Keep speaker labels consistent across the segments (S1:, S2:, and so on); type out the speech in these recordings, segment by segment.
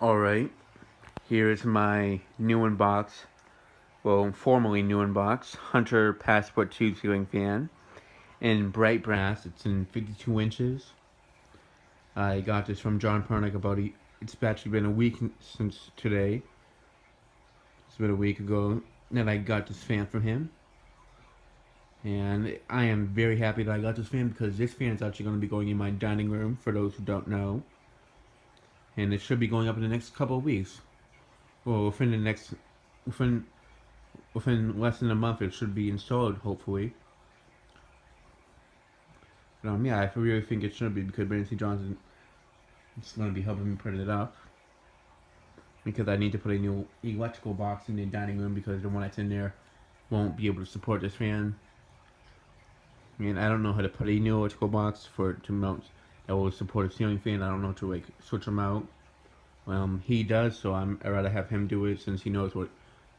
S1: Alright, here is my new inbox, well, formerly new inbox, Hunter Passport 2 ceiling fan in bright brass. It's in 52 inches. I got this from John Pernock it's actually been a week since today. It's been a week ago that I got this fan from him. And I am very happy that I got this fan because this fan is actually going to be going in my dining room, for those who don't know. And it should be going up in the next couple of weeks. Well, within within less than a month it should be installed, hopefully. But yeah, I really think it should be because Brandon Johnson is going to be helping me put it up. Because I need to put a new electrical box in the dining room because the one that's in there won't be able to support this fan. And I don't know how to put a new electrical box to mount that will support a ceiling fan. I don't know how to switch them out. He does, so I'd rather have him do it since he knows what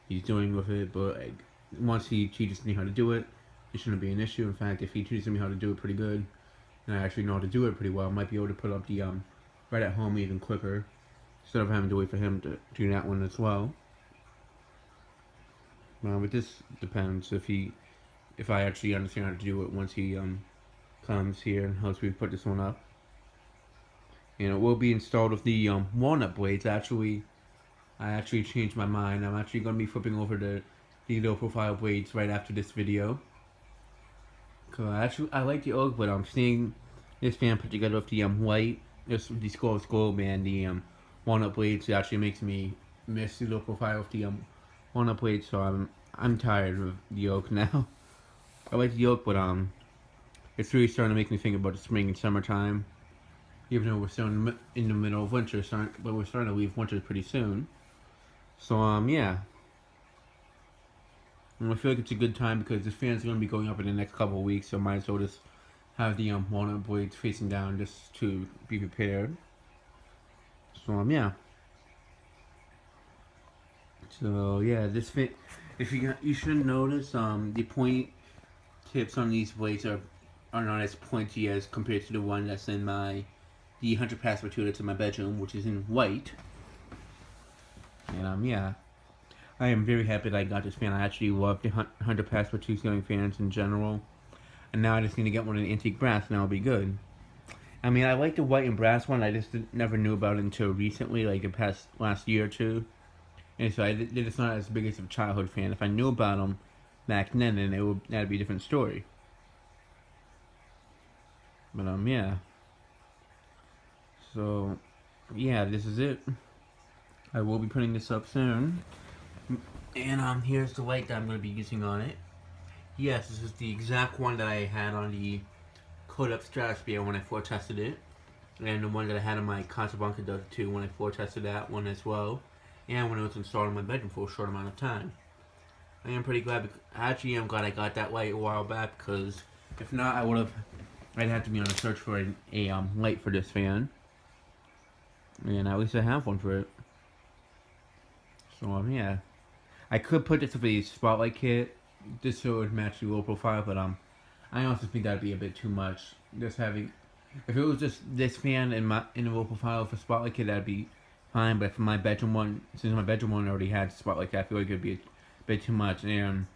S1: he's doing with it. But once he teaches me how to do it, it shouldn't be an issue. In fact, if he teaches me how to do it pretty good, and I actually know how to do it pretty well, I might be able to put up the right at home even quicker instead of having to wait for him to do that one as well. But this depends if I actually understand how to do it once he comes here and helps me put this one up. And it will be installed with the walnut blades. I actually changed my mind. I'm actually going to be flipping over the low profile blades right after this video. Cause I like the oak, but I'm seeing this fan put together with the white, the skull and the walnut blades. It actually makes me miss the low profile with the walnut blades. So I'm tired of the oak now. I like the oak, but it's really starting to make me think about the spring and summertime. Even though we're still in the middle of winter, but we're starting to leave winter pretty soon. So yeah. And I feel like it's a good time because this fan's going to be going up in the next couple of weeks, so might as well just have the walnut blades facing down just to be prepared. So yeah. So yeah, this fan, you should notice the point tips on these blades are not as pointy as compared to the one that's in the Hunter Passport 2 that's in my bedroom, which is in white. And yeah. I am very happy that I got this fan. I actually love the Hunter Passport 2 ceiling fans in general. And now I just need to get one in antique brass and I'll be good. I mean, I like the white and brass one. I just never knew about it until recently, like the past last year or two. And so they're just not as big as a childhood fan. If I knew about them back then, that'd be a different story. But yeah. So yeah, this is it. I will be putting this up soon. And here's the light that I'm going to be using on it. Yes, this is the exact one that I had on the Kodak Stratosphere when I floor tested it. And the one that I had on my Casablanca Delta 2 when I floor tested that one as well. And when it was installed in my bedroom for a short amount of time. I am pretty glad, actually I'm glad I got that light a while back because if not I'd have to be on a search for a light for this fan. And at least I have one for it. So yeah. I could put this with a spotlight kit just so it would match the low profile, but I also think that'd be a bit too much. Just having, if it was just this fan in the low profile for spotlight kit, that'd be fine. But for my bedroom one, since my bedroom one already had spotlight kit, I feel like it'd be a bit too much. And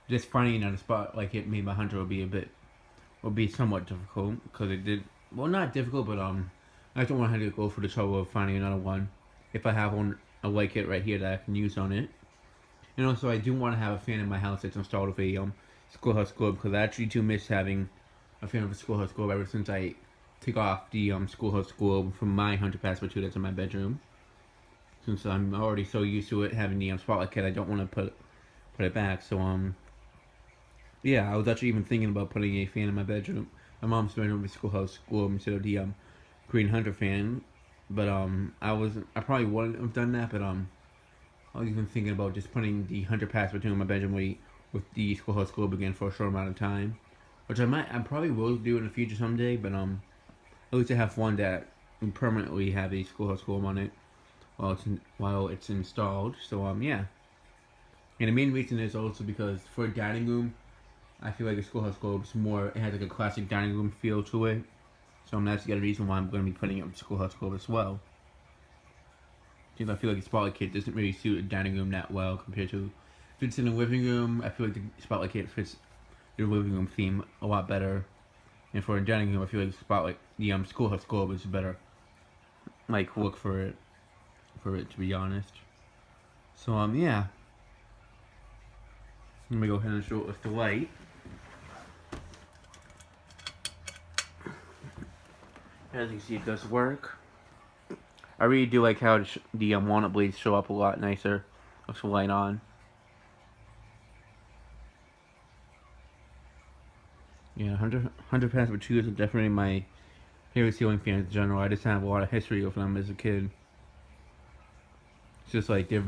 S1: just finding another spotlight kit made by Hunter would be somewhat difficult because not difficult, but I don't want to have to go through the trouble of finding another one if I have a light kit right here that I can use on it. And also, I do want to have a fan in my house that's installed with a schoolhouse globe because I actually do miss having a fan of a schoolhouse globe ever since I took off the schoolhouse globe from my Hunter Passport 2 that's in my bedroom. Since I'm already so used to it having the spotlight kit, I don't want to put it back. So yeah, I was actually even thinking about putting a fan in my bedroom, my mom's bedroom with a schoolhouse globe instead of the Green Hunter fan. But I probably wouldn't have done that, but I was even thinking about just putting the Hunter Passport 2 in my bedroom with the schoolhouse globe again for a short amount of time, which I probably will do in the future someday. But at least I have one that will permanently have a schoolhouse globe on it while it's installed. So yeah. And the main reason is also because for a dining room, I feel like a schoolhouse globe is more. It has like a classic dining room feel to it. So that's the other reason why I'm going to be putting up schoolhouse globe as well. Because I feel like the spotlight kit doesn't really suit a dining room that well compared to if it's in the living room. I feel like the spotlight kit fits the living room theme a lot better. And for a dining room, I feel like the spotlight, the schoolhouse globe is a better like look for it to be honest. So yeah, let me go ahead and show it with the light. As you can see, it does work. I really do like how the walnut blades show up a lot nicer with the light on. Yeah, 100 pans for two is definitely my favorite ceiling fans in general. I just have a lot of history with them as a kid. It's just like they're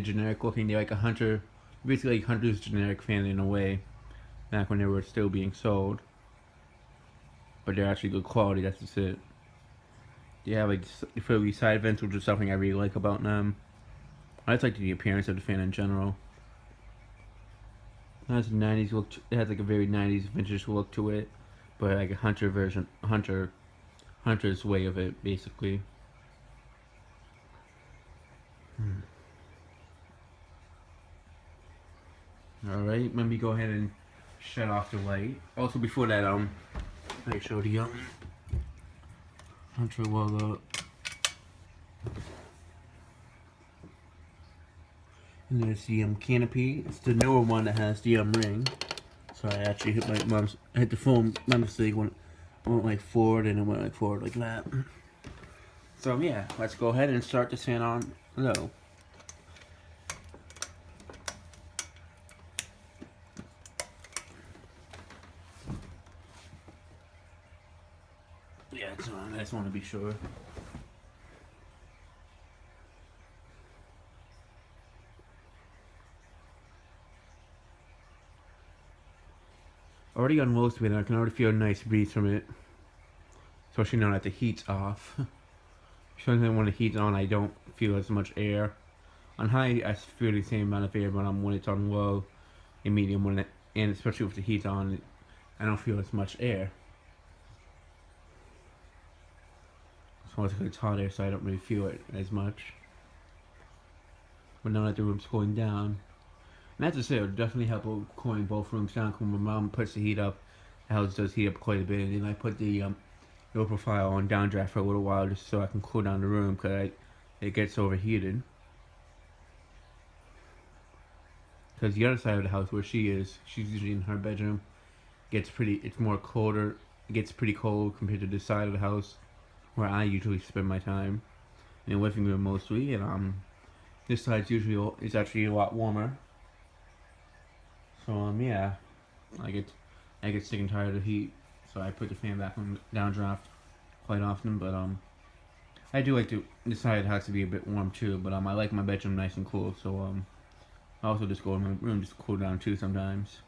S1: generic looking. They're like a Hunter, basically like Hunter's generic fan in a way, back when they were still being sold. But they're actually good quality. That's just it. They have like for these side vents, which is something I really like about them. I just like the appearance of the fan in general. It has a 90s look. It has like a very 90s vintage look to it, but like a Hunter version, Hunter's way of it, basically. All right, let me go ahead and shut off the light. Also, before that, I show the Hunter logo. And there's the canopy. It's the newer one that has the ring. So I actually hit the phone by mistake when it went like forward, and it went like forward like that. So yeah, let's go ahead and start this fan on low. Yeah, it's on. I just want to be sure. Already on low speed, and I can already feel a nice breeze from it. Especially now that the heat's off. Sometimes when the heat's on, I don't feel as much air. On high, I feel the same amount of air, but when it's on low and medium, and especially with the heat on, I don't feel as much air. So it's hot air, so I don't really feel it as much. But now that the room's cooling down, and that's to say, it'll definitely help with cooling both rooms down. Because when my mom puts the heat up, the house does heat up quite a bit, and then I put the low profile on downdraft for a little while just so I can cool down the room because it gets overheated. Because the other side of the house where she's usually in her bedroom, it's more colder. It gets pretty cold compared to this side of the house where I usually spend my time in the living room mostly, and this side's it's actually a lot warmer. So yeah, I get sick and tired of the heat, so I put the fan back on downdraft quite often. But I do like this side has to be a bit warm too. But I like my bedroom nice and cool, so I also just go in my room just to cool down too sometimes.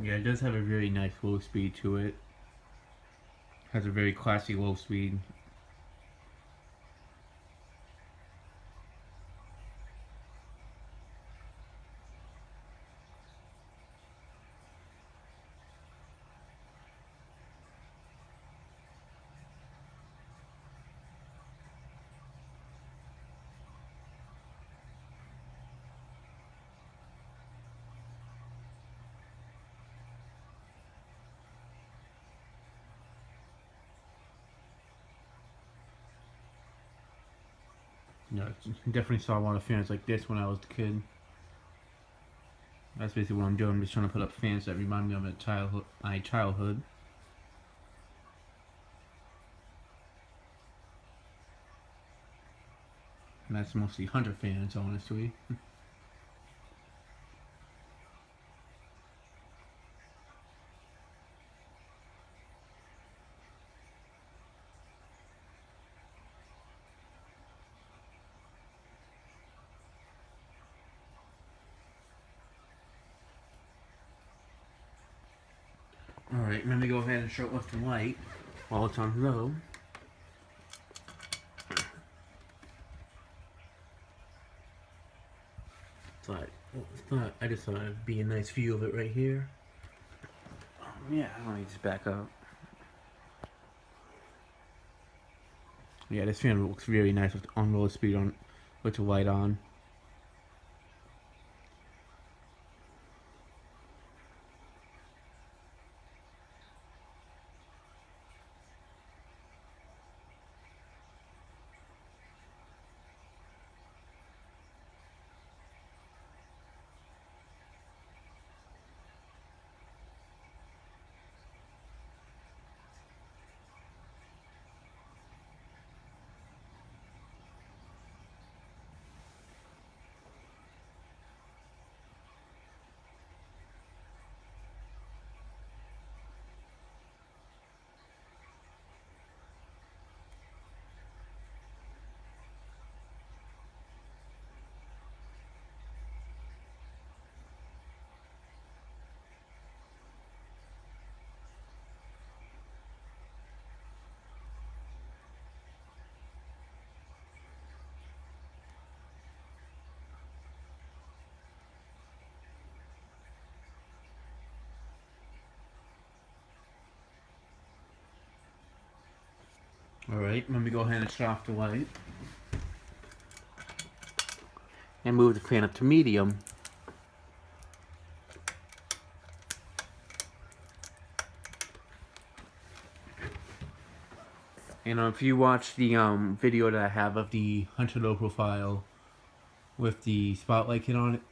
S1: Yeah, it does have a very nice low speed to it. Has a very classy low speed. Yeah, definitely saw a lot of fans like this when I was a kid. That's basically what I'm doing. I'm just trying to put up fans that remind me of my childhood. And that's mostly Hunter fans, honestly. Alright, let me go ahead and shut off the light while it's on low. I just thought it'd be a nice view of it right here. Yeah, let me just back up. Yeah, this fan looks really nice on low speed with the light on. Alright, let me go ahead and shut off the light. And move the fan up to medium. And if you watch the video that I have of the Hunter low profile with the spotlight kit on it,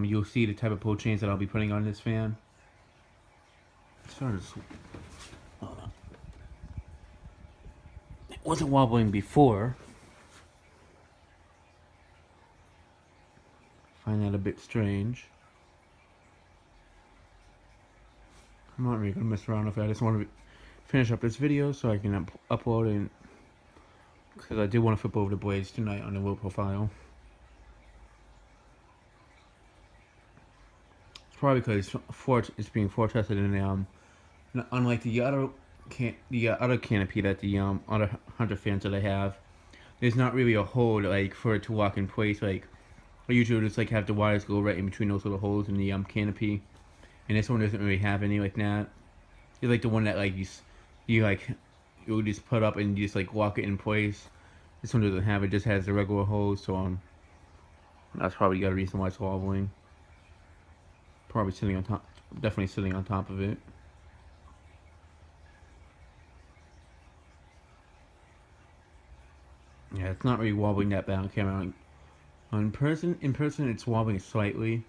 S1: you'll see the type of pull chains that I'll be putting on this fan. It wasn't wobbling before. Find that a bit strange. I'm not really gonna mess around with it. I just want to finish up this video so I can upload it, because I do want to flip over the blades tonight on the low profile. It's probably because it's being floor tested, and unlike the other canopy that the other Hunter fans that I have, there's not really a hole like for it to lock in place. Like I usually just like have the wires go right in between those little holes in the canopy, and this one doesn't really have any like that. It's like the one that like you just put up and you just like lock it in place. This one doesn't have it; just has the regular hose. So that's probably the other reason why it's wobbling. Probably sitting on top, definitely sitting on top of it. Yeah, it's not really wobbling that bad on camera. In person, it's wobbling slightly,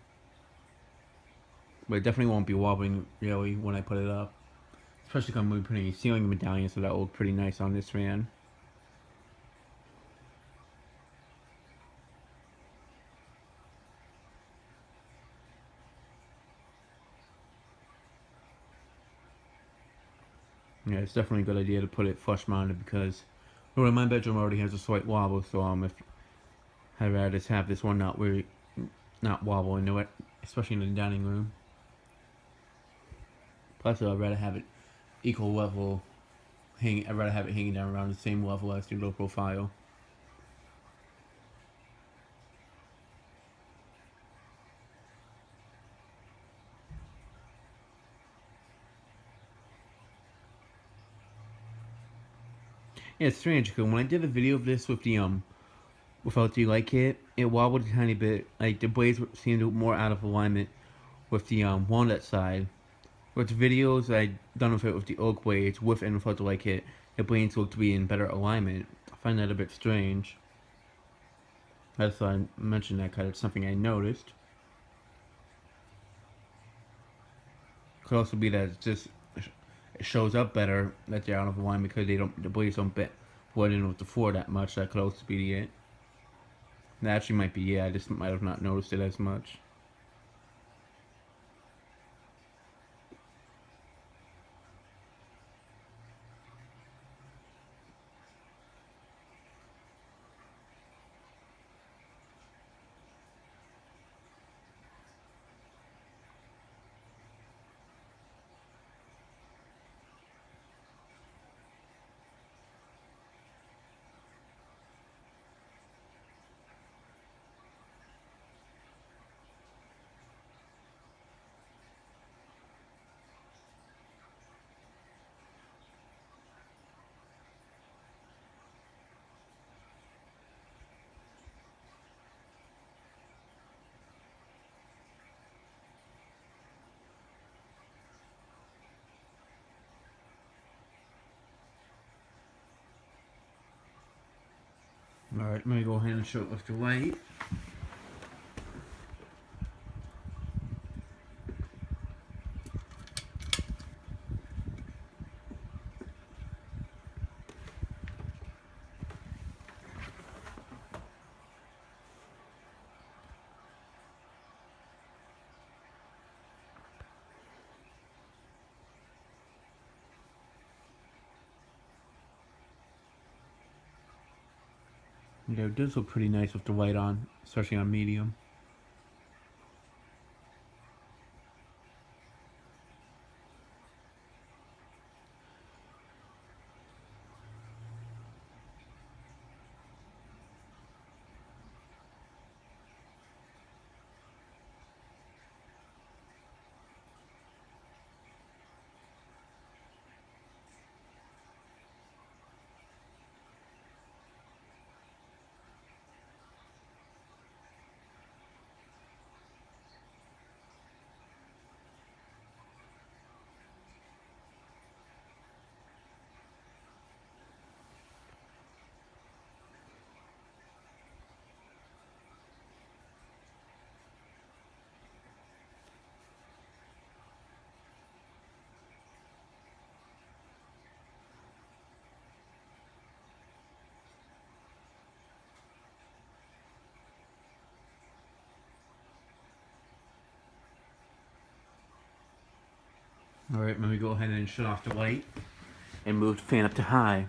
S1: but it definitely won't be wobbling really when I put it up. Especially if I'm going to be putting a ceiling medallion, so that will look pretty nice on this fan. Yeah, it's definitely a good idea to put it flush mounted, because my bedroom already has a slight wobble, so if I'd rather just have this one not wobble into it, especially in the dining room. Plus, I'd rather have it equal level. I'd rather have it hanging down around the same level as the low profile. Yeah, it's strange because when I did a video of this with the without the light kit, it wobbled a tiny bit. Like the blades seemed more out of alignment with the walnut side. With the videos I done with it with the oak blades, with and without the light kit, the blades look to be in better alignment. I find that a bit strange. That's why I mentioned that because it's something I noticed. Could also be that it's just it shows up better that they're out of wine because the blades don't blend in with the floor that much. That could also be it. That actually might be I just might have not noticed it as much. Alright, let me go ahead and show it with the light. Yeah, it does look pretty nice with the light on, especially on medium. Alright, let me go ahead and shut off the light and move the fan up to high.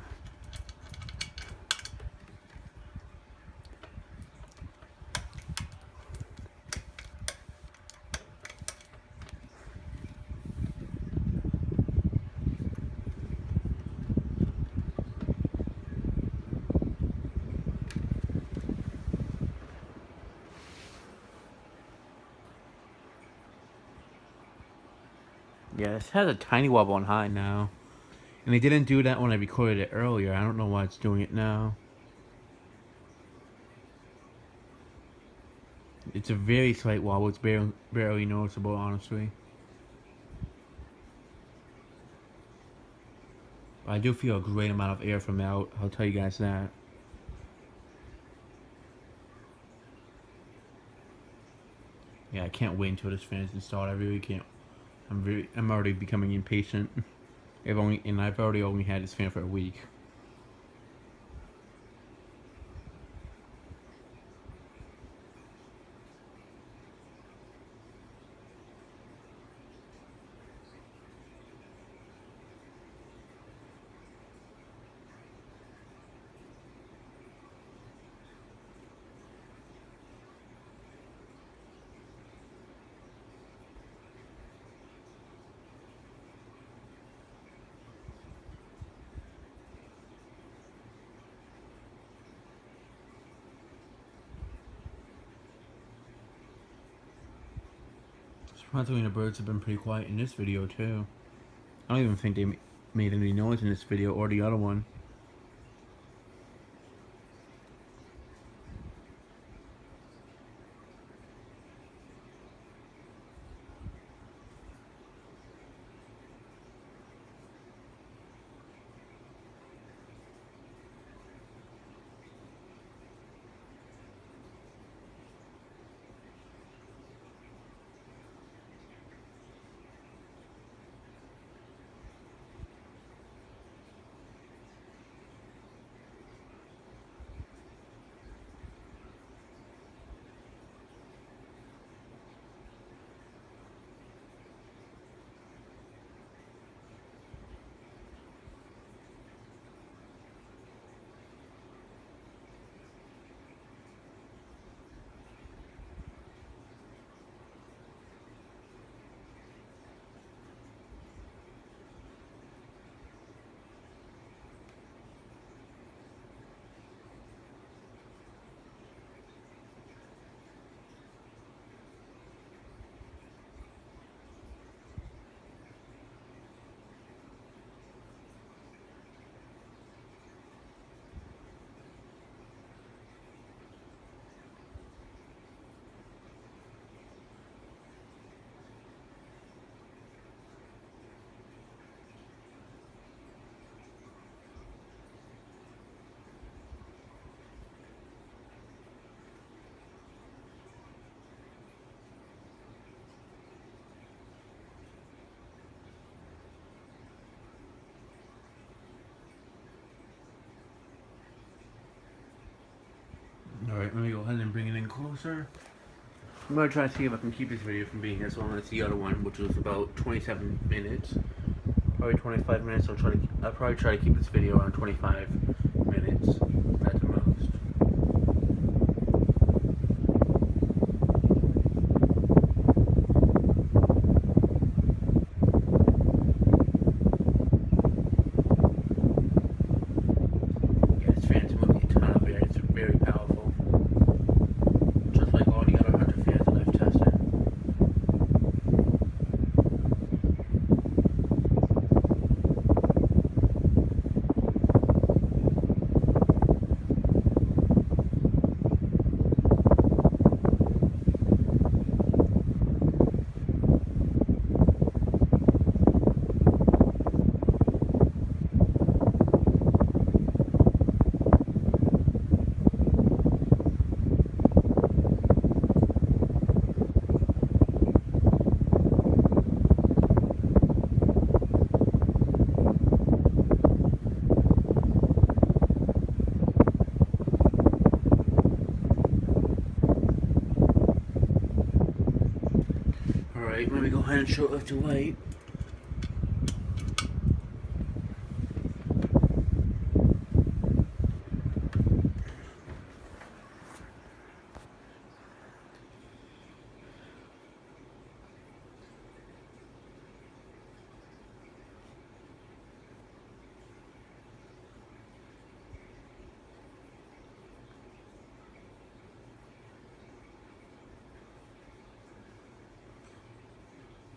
S1: Yeah, it has a tiny wobble on high now. And they didn't do that when I recorded it earlier. I don't know why it's doing it now. It's a very slight wobble. It's barely noticeable, honestly. I do feel a great amount of air from it. I'll tell you guys that. Yeah, I can't wait until this fan is installed. I really can't. I'm already becoming impatient. I've already only had this fan for a week. Surprisingly, the birds have been pretty quiet in this video too. I don't even think they made any noise in this video or the other one. Alright, let me go ahead and bring it in closer. I'm gonna try to see if I can keep this video from being as long as the other one, which was about 27 minutes. Probably 25 minutes. I'll probably try to keep this video around 25 minutes at the most. Yeah, this fan's moving a ton of air. It's very powerful. Just like all the other Hunter fans that I've tested. Alright, let me go ahead and show it to light.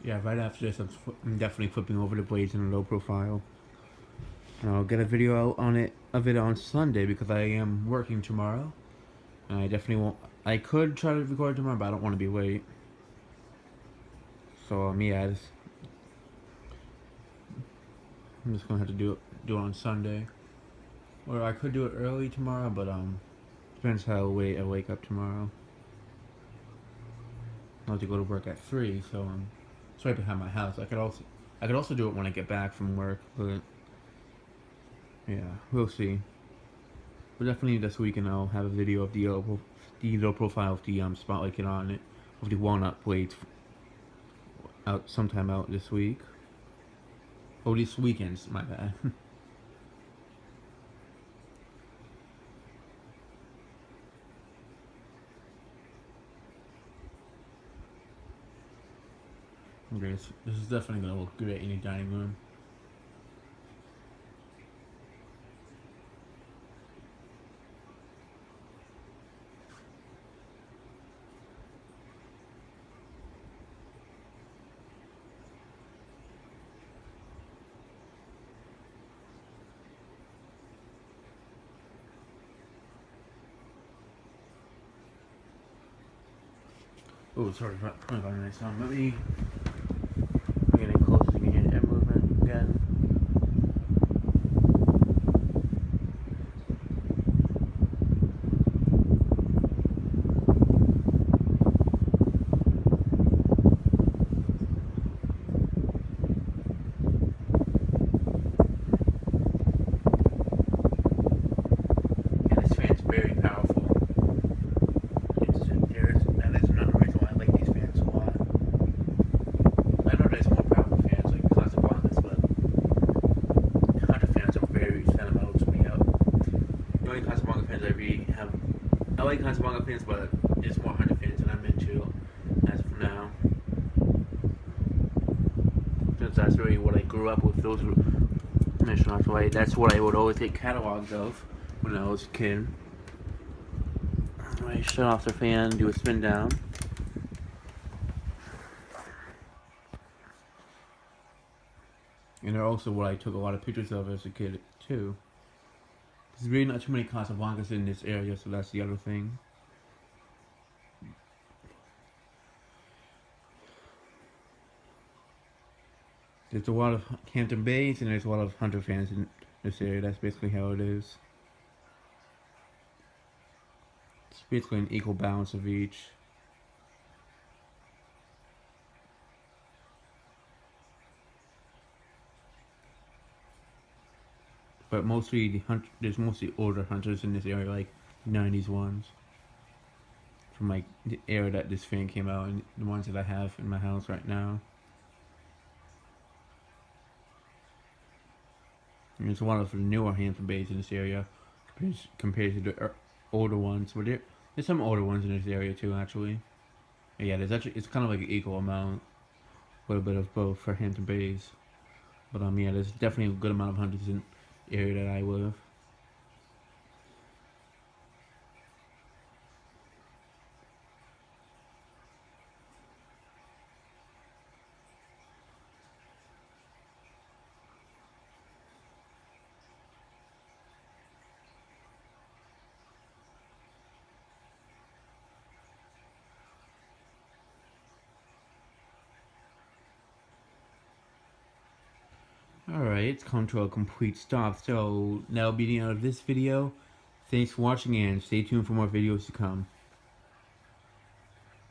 S1: Yeah, right after this, I'm definitely flipping over the blades in a low profile. And I'll get a video out of it on Sunday because I am working tomorrow. And I definitely won't. I could try to record tomorrow, but I don't want to be late. So yeah, I'm just gonna have to do it on Sunday, or I could do it early tomorrow. But depends how late I wake up tomorrow. I'll have to go to work at 3, so it's right behind my house. I could also do it when I get back from work, but yeah, we'll see. But definitely this weekend I'll have a video of the low profile of the spotlight kit on it, of the walnut blades sometime out this week. Oh, this weekend's my bad. Okay, this is definitely gonna look great in the dining room. Oh, sorry, 25 minutes on. Let me get in close so you can hear the movement again. Yeah, this fan's very powerful. That is another reason why I like these fans a lot. I know there's more powerful fans like Casablancas, but Hunter fans are very sentimental to me. The only Casablanca fans I really have, I like Casablanca fans, but there's more Hunter fans than I'm into as of now. Since that's really what I grew up with, those mission arts, right? That's what I would always take catalogs of when I was a kid. Alright, shut off the fan, do a spin down. And they're also what I took a lot of pictures of as a kid, too. There's really not too many Casablancas in this area, so that's the other thing. There's a lot of Hampton Bays, and there's a lot of Hunter fans in this area. That's basically how it is. It's basically an equal balance of each. But mostly there's mostly older hunters in this area, like 90s ones. from like the era that this fan came out and the ones that I have in my house right now. And it's one of the newer Hampton Bays in this area compared to the older ones. But there's some older ones in this area too, actually. And yeah, it's kind of like an equal amount, a little bit of both for Hampton Bays. But yeah, there's definitely a good amount of hunters in the area that I live. Alright, it's come to a complete stop, so that'll be the end of this video. Thanks for watching and stay tuned for more videos to come.